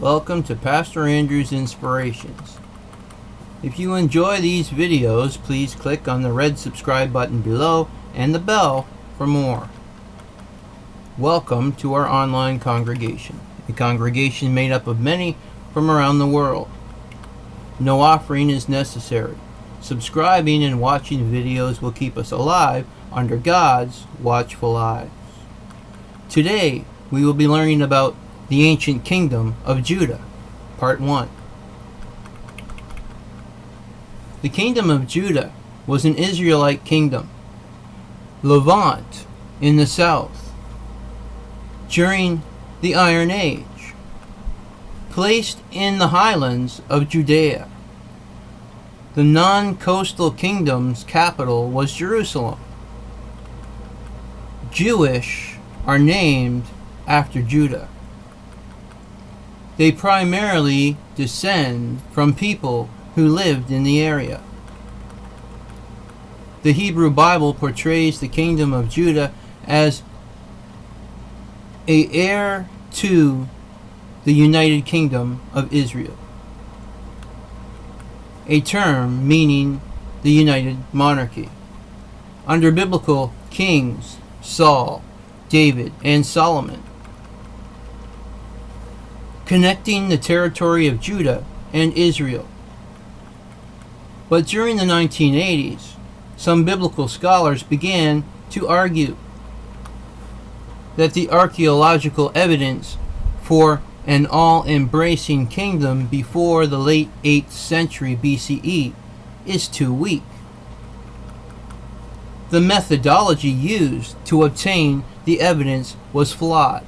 Welcome to Pastor Andrew's Inspirations. If you enjoy these videos, please click on the red subscribe button below and the bell for more. Welcome to our online congregation, a congregation made up of many from around the world. No offering is necessary. Subscribing and watching videos will keep us alive under God's watchful eyes. Today, we will be learning about the ancient kingdom of Judah, Part 1. The kingdom of Judah was an Israelite kingdom, Levant in the south, during the Iron Age, placed in the highlands of Judea. The non-coastal kingdom's capital was Jerusalem. Jewish are named after Judah. They primarily descend from people who lived in the area. The Hebrew Bible portrays the kingdom of Judah as an heir to the United Kingdom of Israel, a term meaning the united monarchy. Under biblical kings, Saul, David, and Solomon, connecting the territory of Judah and Israel. But during the 1980s, some biblical scholars began to argue that the archaeological evidence for an all-embracing kingdom before the late 8th century BCE is too weak. The methodology used to obtain the evidence was flawed.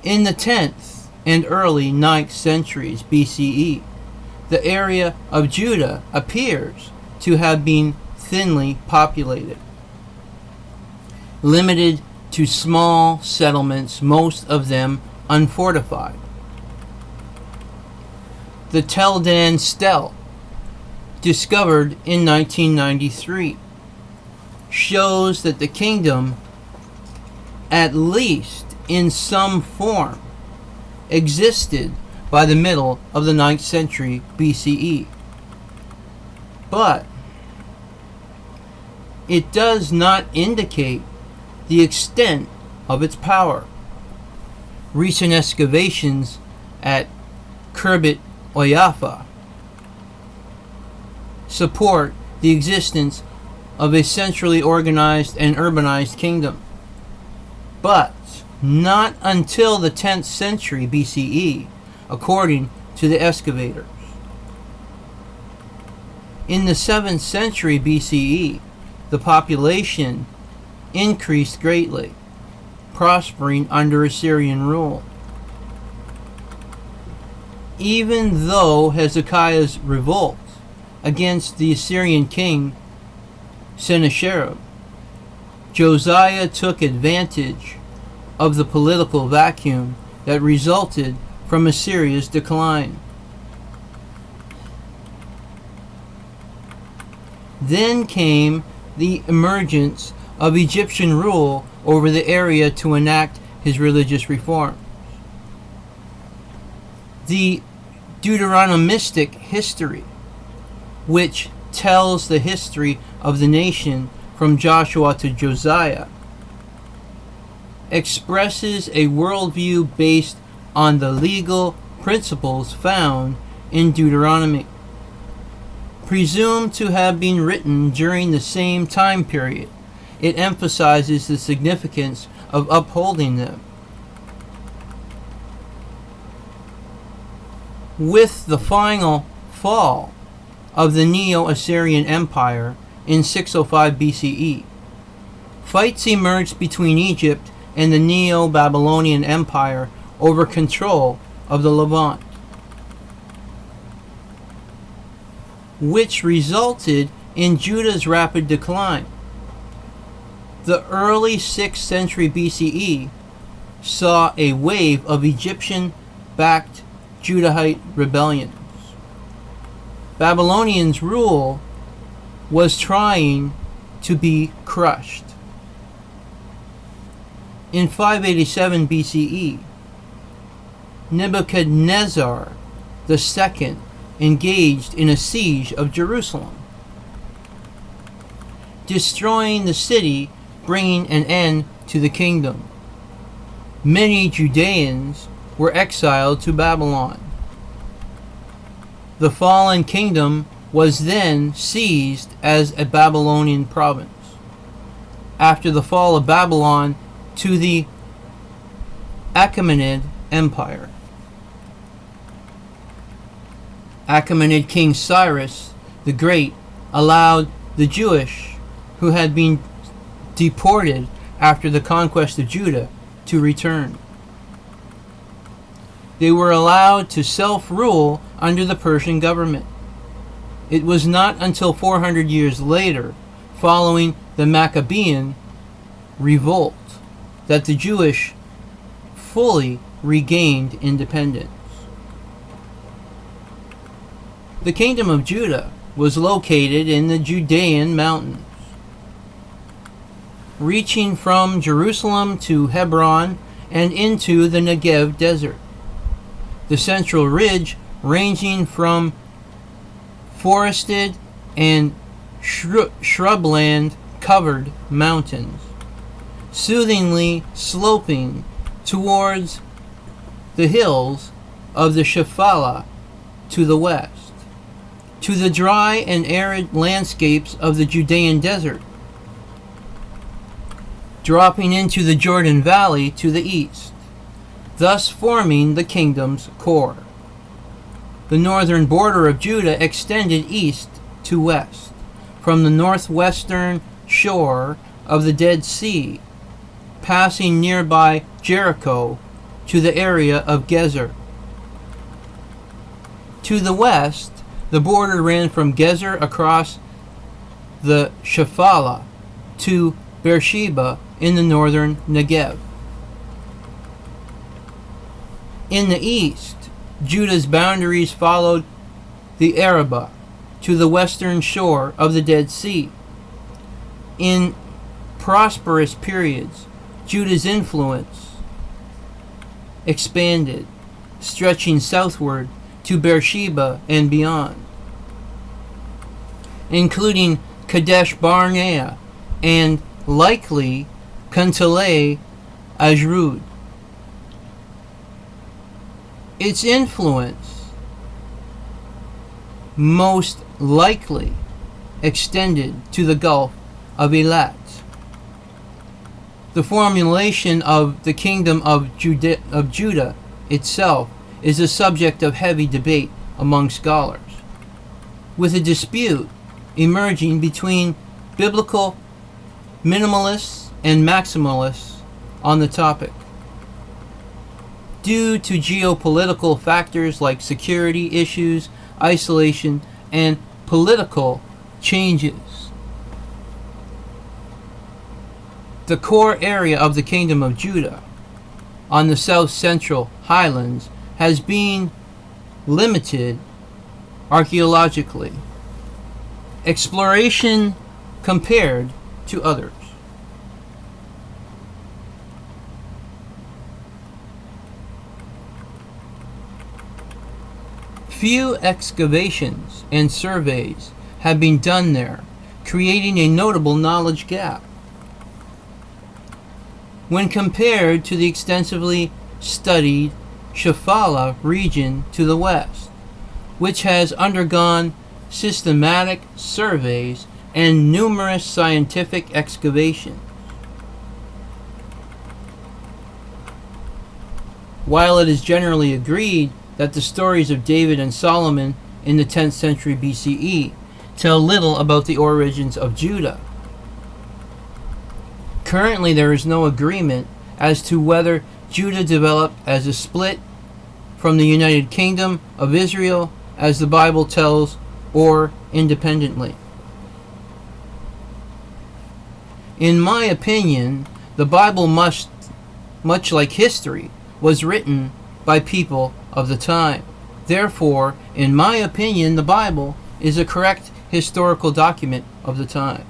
In the 10th and early 9th centuries BCE, the area of Judah appears to have been thinly populated, limited to small settlements, most of them unfortified. The Tel Dan Stele, discovered in 1993, shows that the kingdom, at least in some form, existed by the middle of the 9th century BCE. But it does not indicate the extent of its power. Recent excavations at Khirbet Qeiyafa support the existence of a centrally organized and urbanized kingdom, but not until the 10th century BCE, according to the excavators. In the 7th century BCE, the population increased greatly, prospering under Assyrian rule. Even though Hezekiah's revolt against the Assyrian king Sennacherib, Josiah took advantage of the political vacuum that resulted from Assyria's decline. Then came the emergence of Egyptian rule over the area to enact his religious reforms. The Deuteronomistic history, which tells the history of the nation from Joshua to Josiah, expresses a worldview based on the legal principles found in Deuteronomy, presumed to have been written during the same time period. It emphasizes the significance of upholding them. With the final fall of the Neo-Assyrian Empire in 605 BCE, fights emerged between Egypt and the Neo-Babylonian Empire over control of the Levant, which resulted in Judah's rapid decline. The early 6th century BCE saw a wave of Egyptian-backed Judahite rebellions. Babylonians' rule was trying to be crushed. In 587 BCE, Nebuchadnezzar II engaged in a siege of Jerusalem, destroying the city, bringing an end to the kingdom. Many Judeans were exiled to Babylon. The fallen kingdom was then seized as a Babylonian province. After the fall of Babylon to the Achaemenid Empire, Achaemenid King Cyrus the Great allowed the Jewish who had been deported after the conquest of Judah to return. They were allowed to self-rule under the Persian government. It was not until 400 years later, following the Maccabean revolt, that the Jewish fully regained independence. The kingdom of Judah was located in the Judean mountains, reaching from Jerusalem to Hebron and into the Negev desert. The central ridge ranging from forested and shrubland covered mountains, soothingly sloping towards the hills of the Shephelah to the west, to the dry and arid landscapes of the Judean desert, dropping into the Jordan Valley to the east, thus forming the kingdom's core. The northern border of Judah extended east to west, from the northwestern shore of the Dead Sea, passing nearby Jericho to the area of Gezer. To the west, the border ran from Gezer across the Shephelah to Beersheba in the northern Negev. In the east, Judah's boundaries followed the Arabah to the western shore of the Dead Sea. In prosperous periods, Judah's influence expanded, stretching southward to Beersheba and beyond, including Kadesh Barnea and likely Kuntalei Ashrud. Its influence most likely extended to the Gulf of Eilat. The formulation of the kingdom of Judah itself is a subject of heavy debate among scholars, with a dispute emerging between biblical minimalists and maximalists on the topic. Due to geopolitical factors like security issues, isolation, and political changes, the core area of the kingdom of Judah on the south-central highlands has been limited archaeologically. Exploration compared to others. Few excavations and surveys have been done there, creating a notable knowledge gap. When compared to the extensively studied Shephelah region to the west, which has undergone systematic surveys and numerous scientific excavations. While it is generally agreed that the stories of David and Solomon in the 10th century BCE tell little about the origins of Judah, currently there is no agreement as to whether Judah developed as a split from the United Kingdom of Israel, as the Bible tells, or independently. In my opinion, the Bible, much like history, was written by people of the time. Therefore, in my opinion, the Bible is a correct historical document of the time.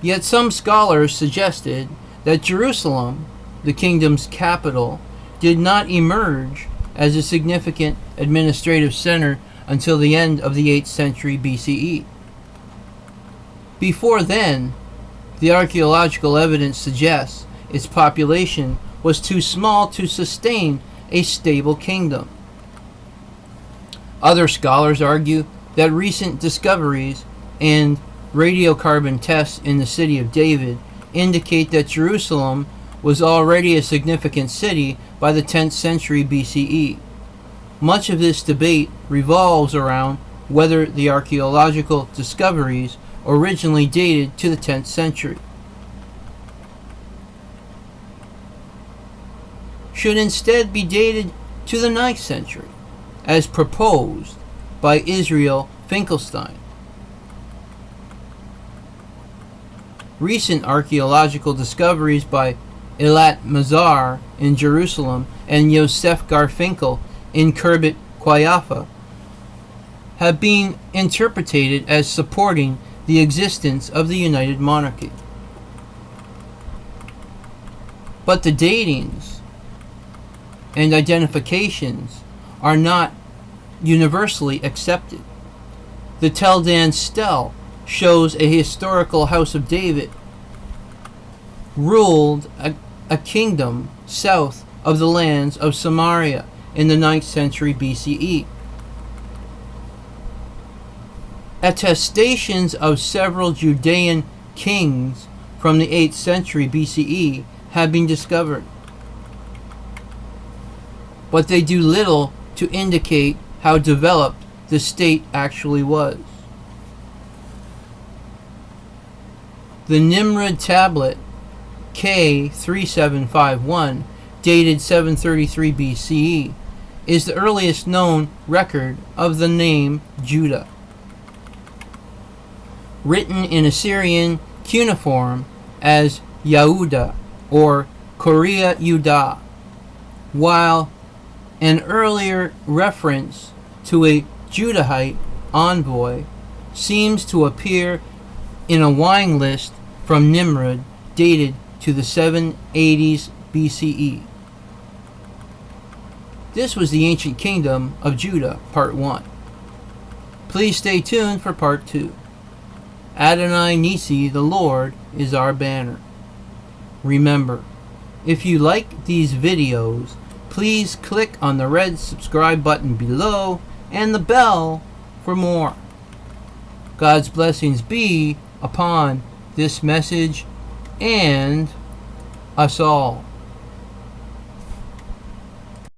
Yet some scholars suggested that Jerusalem, the kingdom's capital, did not emerge as a significant administrative center until the end of the 8th century BCE. Before then, the archaeological evidence suggests its population was too small to sustain a stable kingdom. Other scholars argue that recent discoveries and radiocarbon tests in the city of David indicate that Jerusalem was already a significant city by the 10th century BCE. Much of this debate revolves around whether the archaeological discoveries originally dated to the 10th century. Should instead be dated to the 9th century, as proposed by Israel Finkelstein. Recent archaeological discoveries by Eilat Mazar in Jerusalem and Yosef Garfinkel in Khirbet Qeiyafa have been interpreted as supporting the existence of the United Monarchy. But the datings and identifications are not universally accepted. The Tel Dan Stele shows a historical house of David ruled a kingdom south of the lands of Samaria in the 9th century BCE. Attestations of several Judean kings from the 8th century BCE have been discovered, but they do little to indicate how developed the state actually was. The Nimrud tablet K3751, dated 733 BCE, is the earliest known record of the name Judah. Written in Assyrian cuneiform as Yahuda or Korea Yudah, while an earlier reference to a Judahite envoy seems to appear in a wine list from Nimrud dated to the 780s BCE. This was the ancient kingdom of Judah, part 1. Please stay tuned for part 2. Adonai Nisi, the Lord, is our banner. Remember, if you like these videos, please click on the red subscribe button below and the bell for more. God's blessings be upon this message and us all.